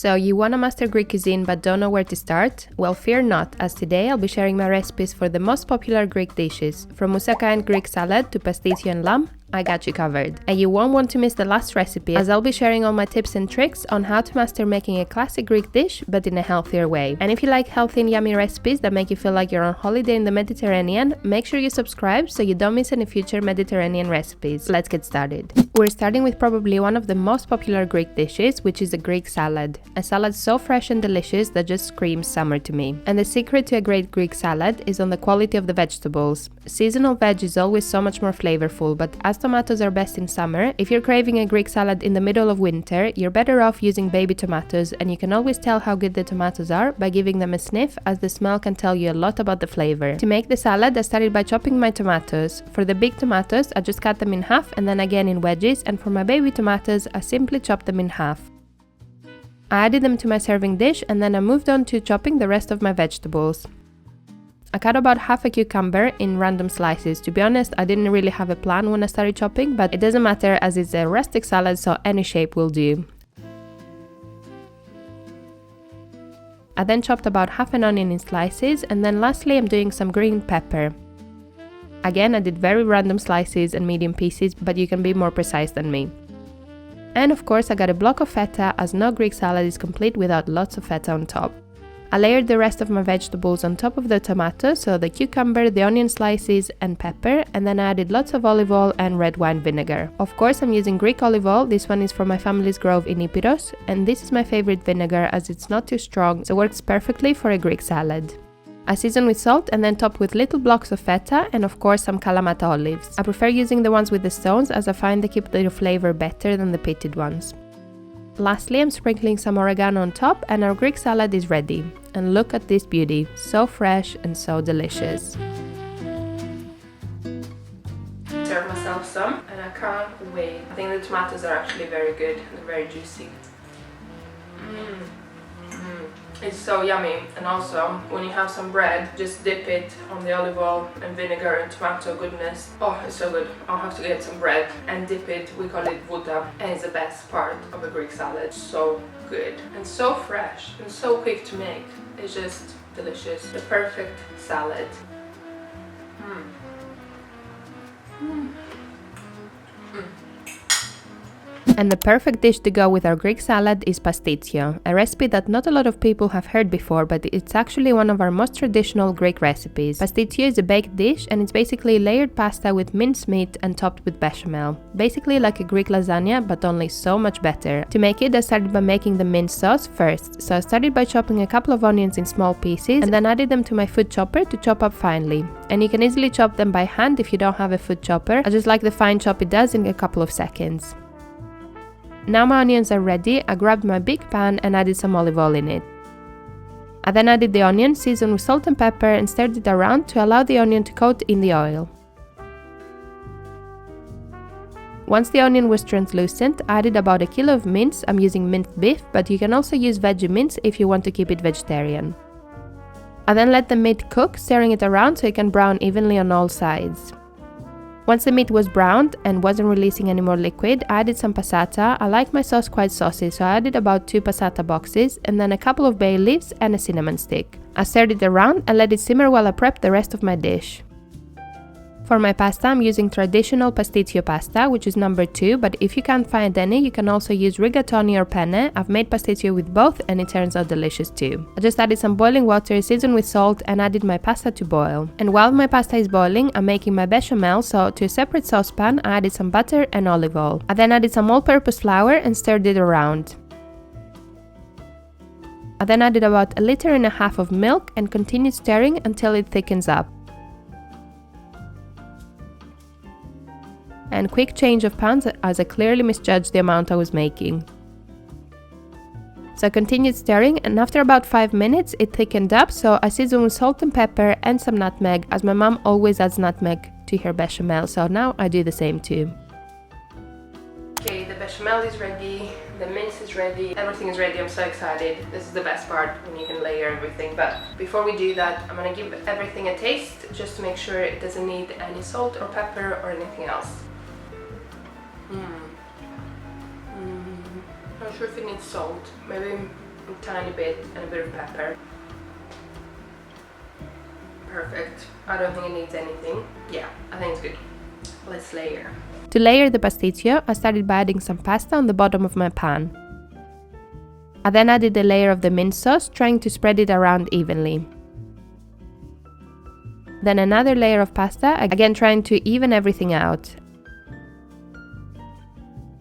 So you want to master Greek cuisine but don't know where to start? Well, fear not, as today I'll be sharing my recipes for the most popular Greek dishes, from moussaka and Greek salad to pastitsio and lamb. I got you covered. And you won't want to miss the last recipe, as I'll be sharing all my tips and tricks on how to master making a classic Greek dish but in a healthier way. And if you like healthy and yummy recipes that make you feel like you're on holiday in the Mediterranean, make sure you subscribe so you don't miss any future Mediterranean recipes. Let's get started. We're starting with probably one of the most popular Greek dishes, which is a Greek salad. A salad so fresh and delicious that just screams summer to me. And the secret to a great Greek salad is on the quality of the vegetables. Seasonal veg is always so much more flavorful, but as tomatoes are best in summer, if you're craving a Greek salad in the middle of winter, you're better off using baby tomatoes, and you can always tell how good the tomatoes are by giving them a sniff, as the smell can tell you a lot about the flavor. To make the salad, I started by chopping my tomatoes. For the big tomatoes, I just cut them in half and then again in wedges, and for my baby tomatoes, I simply chopped them in half. I added them to my serving dish and then I moved on to chopping the rest of my vegetables. I cut about half a cucumber in random slices. To be honest, I didn't really have a plan when I started chopping, but it doesn't matter as it's a rustic salad, so any shape will do. I then chopped about half an onion in slices, and then lastly I'm doing some green pepper. Again, I did very random slices and medium pieces, but you can be more precise than me. And of course I got a block of feta, as no Greek salad is complete without lots of feta on top. I layered the rest of my vegetables on top of the tomato, so the cucumber, the onion slices and pepper, and then I added lots of olive oil and red wine vinegar. Of course I'm using Greek olive oil. This one is from my family's grove in Epirus, and this is my favorite vinegar as it's not too strong, so works perfectly for a Greek salad. I season with salt and then top with little blocks of feta and of course some kalamata olives. I prefer using the ones with the stones as I find they keep their flavor better than the pitted ones. Lastly, I'm sprinkling some oregano on top and our Greek salad is ready. And look at this beauty, so fresh and so delicious. Serve myself some and I can't wait. I think the tomatoes are actually very good and very juicy. It's so yummy, and also when you have some bread, just dip it on the olive oil and vinegar and tomato goodness. Oh, it's so good. I'll have to get some bread and dip it. We call it vuta, and it's the best part of a Greek salad. So good and so fresh and so quick to make. It's just delicious. The perfect salad. And the perfect dish to go with our Greek salad is pastitsio, a recipe that not a lot of people have heard before, but it's actually one of our most traditional Greek recipes. Pastitsio is a baked dish and it's basically layered pasta with minced meat and topped with bechamel. Basically like a Greek lasagna, but only so much better. To make it, I started by making the mince sauce first. So I started by chopping a couple of onions in small pieces and then added them to my food chopper to chop up finely. And you can easily chop them by hand if you don't have a food chopper. I just like the fine chop it does in a couple of seconds. Now my onions are ready, I grabbed my big pan and added some olive oil in it. I then added the onion, seasoned with salt and pepper, and stirred it around to allow the onion to coat in the oil. Once the onion was translucent, I added about a kilo of mince. I'm using minced beef, but you can also use veggie mince if you want to keep it vegetarian. I then let the meat cook, stirring it around so it can brown evenly on all sides. Once the meat was browned and wasn't releasing any more liquid, I added some passata. I like my sauce quite saucy, so I added about 2 passata boxes and then a couple of bay leaves and a cinnamon stick. I stirred it around and let it simmer while I prepped the rest of my dish. For my pasta, I'm using traditional pastitsio pasta, which is number 2, but if you can't find any, you can also use rigatoni or penne. I've made pastitsio with both and it turns out delicious too. I just added some boiling water, seasoned with salt, and added my pasta to boil. And while my pasta is boiling, I'm making my bechamel, so to a separate saucepan, I added some butter and olive oil. I then added some all-purpose flour and stirred it around. I then added about 1.5 liters of milk and continued stirring until it thickens up. And quick change of pans as I clearly misjudged the amount I was making. So I continued stirring, and after about 5 minutes it thickened up, so I seasoned with salt and pepper and some nutmeg, as my mom always adds nutmeg to her bechamel, so now I do the same too. Okay, the bechamel is ready, the mince is ready, everything is ready. I'm so excited. This is the best part, when you can layer everything. But before we do that, I'm gonna give everything a taste just to make sure it doesn't need any salt or pepper or anything else. Not sure if it needs salt. Maybe a tiny bit, and a bit of pepper. Perfect. I don't think it needs anything. Yeah, I think it's good. Let's layer. To layer the pastitsio, I started by adding some pasta on the bottom of my pan. I then added a layer of the mince sauce, trying to spread it around evenly. Then another layer of pasta, again trying to even everything out.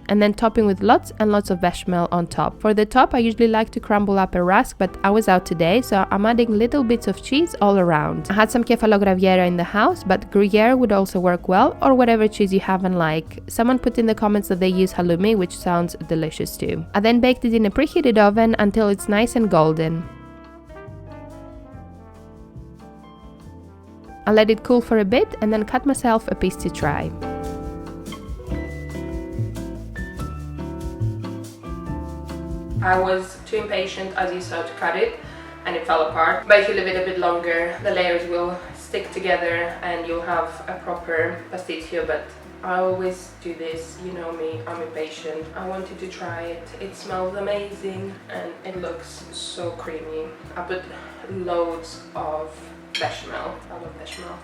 And then topping with lots and lots of bechamel on top. For the top, I usually like to crumble up a rusk, but I was out today, so I'm adding little bits of cheese all around. I had some kefalograviera in the house, but gruyere would also work well, or whatever cheese you have and like. Someone put in the comments that they use halloumi, which sounds delicious too. I then baked it in a preheated oven until it's nice and golden. I let it cool for a bit and then cut myself a piece to try. I was too impatient, as you saw, to cut it, and it fell apart. But if you leave it a bit longer, the layers will stick together and you'll have a proper pastitsio. But I always do this, you know me, I'm impatient. I wanted to try it. It smells amazing and it looks so creamy. I put loads of bechamel. I love bechamel.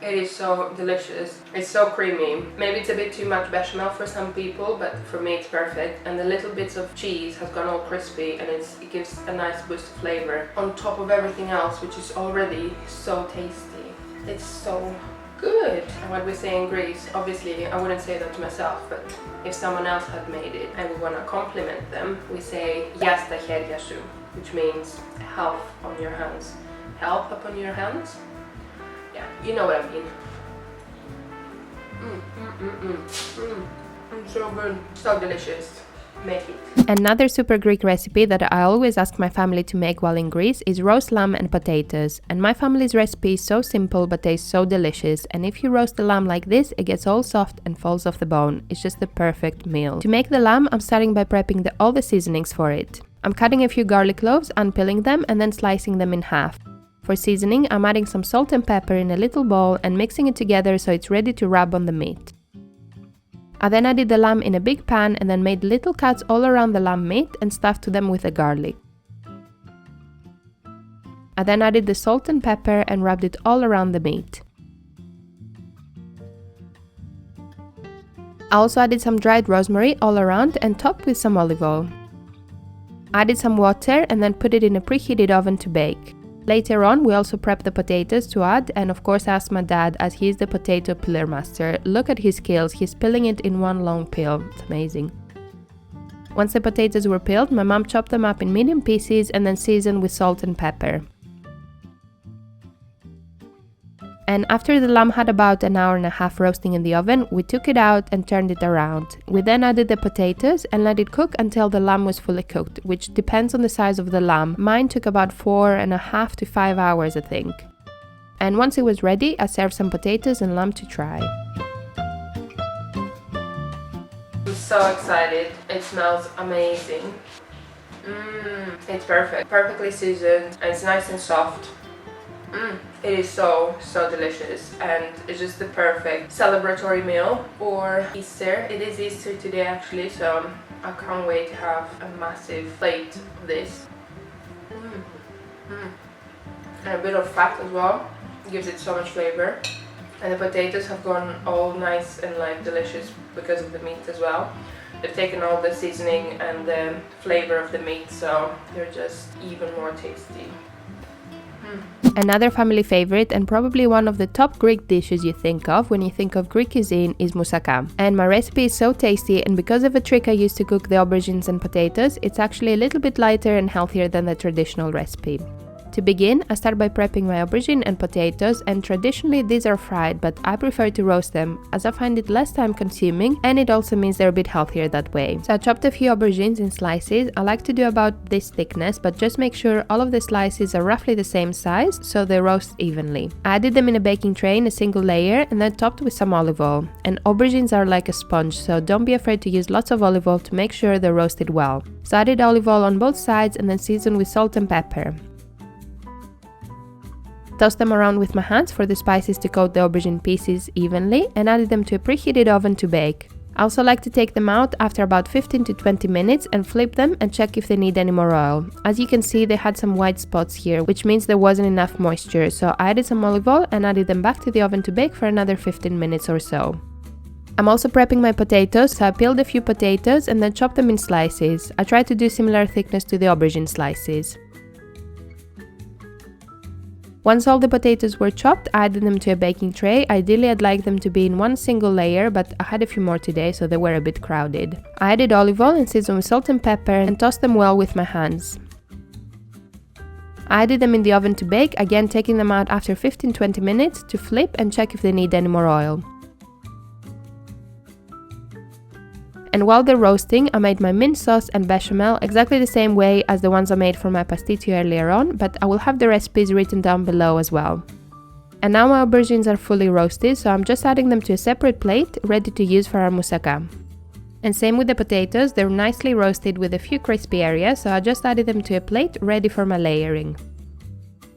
It is so delicious. It's so creamy. Maybe it's a bit too much bechamel for some people, but for me it's perfect. And the little bits of cheese has gone all crispy, and it gives a nice boost of flavor on top of everything else, which is already so tasty. It's so good. And what we say in Greece, obviously I wouldn't say that to myself, but if someone else had made it and we want to compliment them, we say "Yas ta cherya σου," which means health on your hands. Health upon your hands? Yeah, you know what I mean. It's so good, so delicious. Make it. Another super Greek recipe that I always ask my family to make while in Greece is roast lamb and potatoes. And my family's recipe is so simple but tastes so delicious. And if you roast the lamb like this, it gets all soft and falls off the bone. It's just the perfect meal. To make the lamb, I'm starting by prepping all the seasonings for it. I'm cutting a few garlic cloves, unpeeling them, and then slicing them in half. For seasoning, I'm adding some salt and pepper in a little bowl and mixing it together so it's ready to rub on the meat. I then added the lamb in a big pan and then made little cuts all around the lamb meat and stuffed them with the garlic. I then added the salt and pepper and rubbed it all around the meat. I also added some dried rosemary all around and topped with some olive oil. I added some water and then put it in a preheated oven to bake. Later on, we also prepped the potatoes to add, and of course asked my dad, as he is the potato peeler master. Look at his skills, he's peeling it in one long peel. It's amazing. Once the potatoes were peeled, my mom chopped them up in medium pieces and then seasoned with salt and pepper. And after the lamb had about an hour and a half roasting in the oven, we took it out and turned it around. We then added the potatoes and let it cook until the lamb was fully cooked, which depends on the size of the lamb. Mine took about 4.5 to 5 hours, I think. And once it was ready, I served some potatoes and lamb to try. I'm so excited. It smells amazing. It's perfect. Perfectly seasoned and it's nice and soft. It is so delicious, and it's just the perfect celebratory meal for Easter. It is Easter today actually, so I can't wait to have a massive plate of this. And a bit of fat as well, gives it so much flavor. And the potatoes have gone all nice and like delicious because of the meat as well. They've taken all the seasoning and the flavor of the meat, so they're just even more tasty. Another family favorite and probably one of the top Greek dishes you think of when you think of Greek cuisine is moussaka. And my recipe is so tasty, and because of a trick I used to cook the aubergines and potatoes, it's actually a little bit lighter and healthier than the traditional recipe. To begin, I start by prepping my aubergine and potatoes, and traditionally these are fried, but I prefer to roast them as I find it less time consuming and it also means they're a bit healthier that way. So I chopped a few aubergines in slices. I like to do about this thickness, but just make sure all of the slices are roughly the same size so they roast evenly. I added them in a baking tray in a single layer and then topped with some olive oil. And aubergines are like a sponge, so don't be afraid to use lots of olive oil to make sure they're roasted well. So I added olive oil on both sides and then seasoned with salt and pepper. Toast them around with my hands for the spices to coat the aubergine pieces evenly and added them to a preheated oven to bake. I also like to take them out after about 15 to 20 minutes and flip them and check if they need any more oil. As you can see, they had some white spots here, which means there wasn't enough moisture, so I added some olive oil and added them back to the oven to bake for another 15 minutes or so. I'm also prepping my potatoes, so I peeled a few potatoes and then chopped them in slices. I tried to do similar thickness to the aubergine slices. Once all the potatoes were chopped, I added them to a baking tray. Ideally, I'd like them to be in one single layer, but I had a few more today, so they were a bit crowded. I added olive oil and seasoned with salt and pepper and tossed them well with my hands. I added them in the oven to bake, again taking them out after 15-20 minutes to flip and check if they need any more oil. And while they're roasting, I made my mint sauce and bechamel exactly the same way as the ones I made for my pastitsio earlier on, but I will have the recipes written down below as well. And now my aubergines are fully roasted, so I'm just adding them to a separate plate, ready to use for our moussaka. And same with the potatoes, they're nicely roasted with a few crispy areas, so I just added them to a plate, ready for my layering.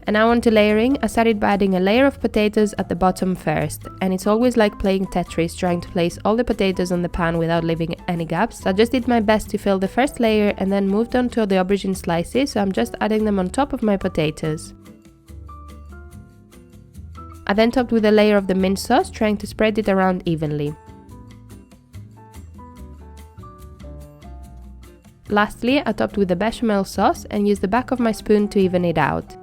And now on to layering. I started by adding a layer of potatoes at the bottom first, and it's always like playing Tetris, trying to place all the potatoes on the pan without leaving any gaps. So I just did my best to fill the first layer and then moved on to the aubergine slices, so I'm just adding them on top of my potatoes. I then topped with a layer of the mint sauce, trying to spread it around evenly. Lastly, I topped with the bechamel sauce and used the back of my spoon to even it out.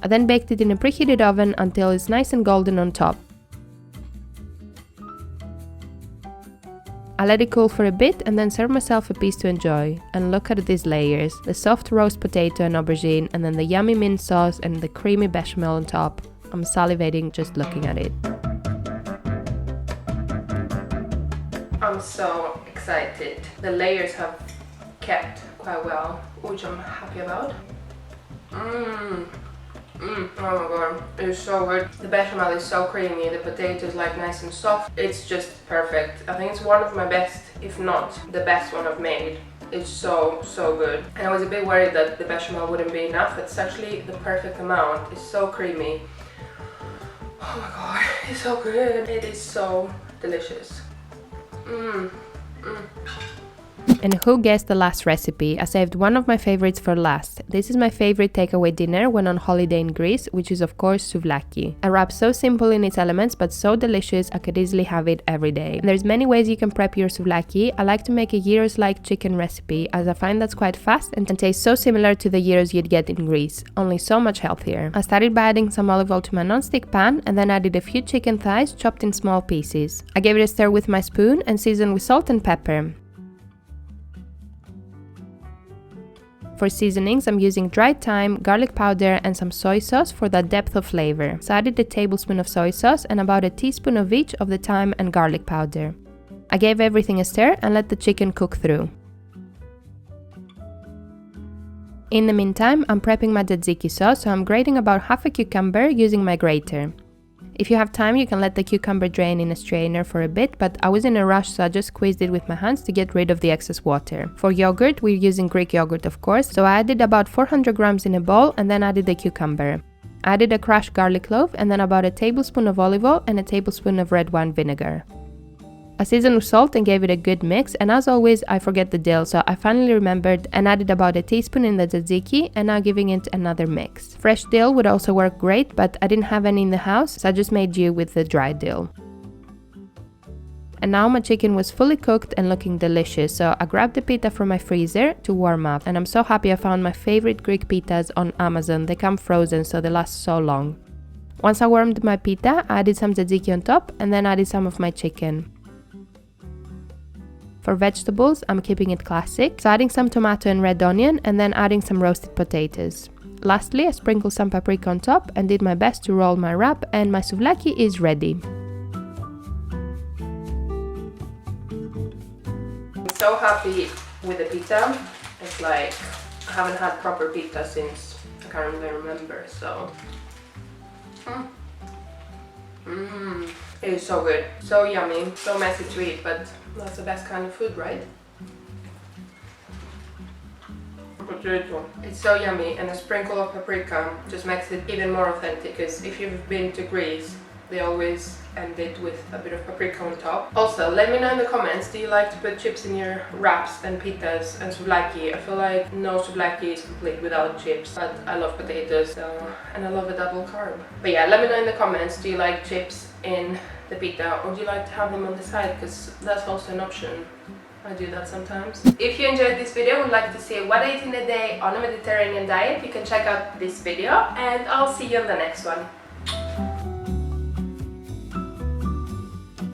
I then baked it in a preheated oven until it's nice and golden on top. I let it cool for a bit and then served myself a piece to enjoy. And look at these layers, the soft roast potato and aubergine, and then the yummy mint sauce and the creamy bechamel on top. I'm salivating just looking at it. I'm so excited. The layers have kept quite well, which I'm happy about. Oh my god, it's so good. The bechamel is so creamy, the potato is like nice and soft. It's just perfect. I think it's one of my best, if not the best one I've made. It's so good. And I was a bit worried that the bechamel wouldn't be enough. It's actually the perfect amount. It's so creamy. Oh my god, it's so good. It is so delicious. And who guessed the last recipe? I saved one of my favorites for last. This is my favorite takeaway dinner when on holiday in Greece, which is of course souvlaki. A wrap so simple in its elements but so delicious I could easily have it every day. And there's many ways you can prep your souvlaki. I like to make a gyros-like chicken recipe as I find that's quite fast and tastes so similar to the gyros you'd get in Greece, only so much healthier. I started by adding some olive oil to my non-stick pan and then added a few chicken thighs chopped in small pieces. I gave it a stir with my spoon and seasoned with salt and pepper. For seasonings, I'm using dried thyme, garlic powder and some soy sauce for that depth of flavor. So I added a tablespoon of soy sauce and about a teaspoon of each of the thyme and garlic powder. I gave everything a stir and let the chicken cook through. In the meantime, I'm prepping my tzatziki sauce, so I'm grating about half a cucumber using my grater. If you have time, you can let the cucumber drain in a strainer for a bit, but I was in a rush, so I just squeezed it with my hands to get rid of the excess water. For yogurt, we're using Greek yogurt of course, so I added about 400 grams in a bowl and then added the cucumber. I added a crushed garlic clove and then about a tablespoon of olive oil and a tablespoon of red wine vinegar. I seasoned with salt and gave it a good mix, and as always I forget the dill, so I finally remembered and added about a teaspoon in the tzatziki and now giving it another mix. Fresh dill would also work great, but I didn't have any in the house, so I just made do with the dry dill. And now my chicken was fully cooked and looking delicious, so I grabbed the pita from my freezer to warm up, and I'm so happy I found my favorite Greek pitas on Amazon. They come frozen, so they last so long. Once I warmed my pita, I added some tzatziki on top and then added some of my chicken. For vegetables, I'm keeping it classic, so adding some tomato and red onion and then adding some roasted potatoes. Lastly, I sprinkled some paprika on top and did my best to roll my wrap, and my souvlaki is ready. I'm so happy with the pita. It's like I haven't had proper pita since I can't really remember, so it is so good, so yummy, so messy to eat, but that's the best kind of food, right? I put Beautiful. It's so yummy, and a sprinkle of paprika just makes it even more authentic, because if you've been to Greece, they always end it with a bit of paprika on top. Also, let me know in the comments, do you like to put chips in your wraps and pitas and souvlaki? I feel like no souvlaki is complete without chips, but I love potatoes, and I love a double carb. But yeah, let me know in the comments, do you like chips in the pita, or do you like to have them on the side, because that's also an option. I do that sometimes. If you enjoyed this video and would like to see what I eat in a day on a Mediterranean diet, you can check out this video, and I'll see you on the next one.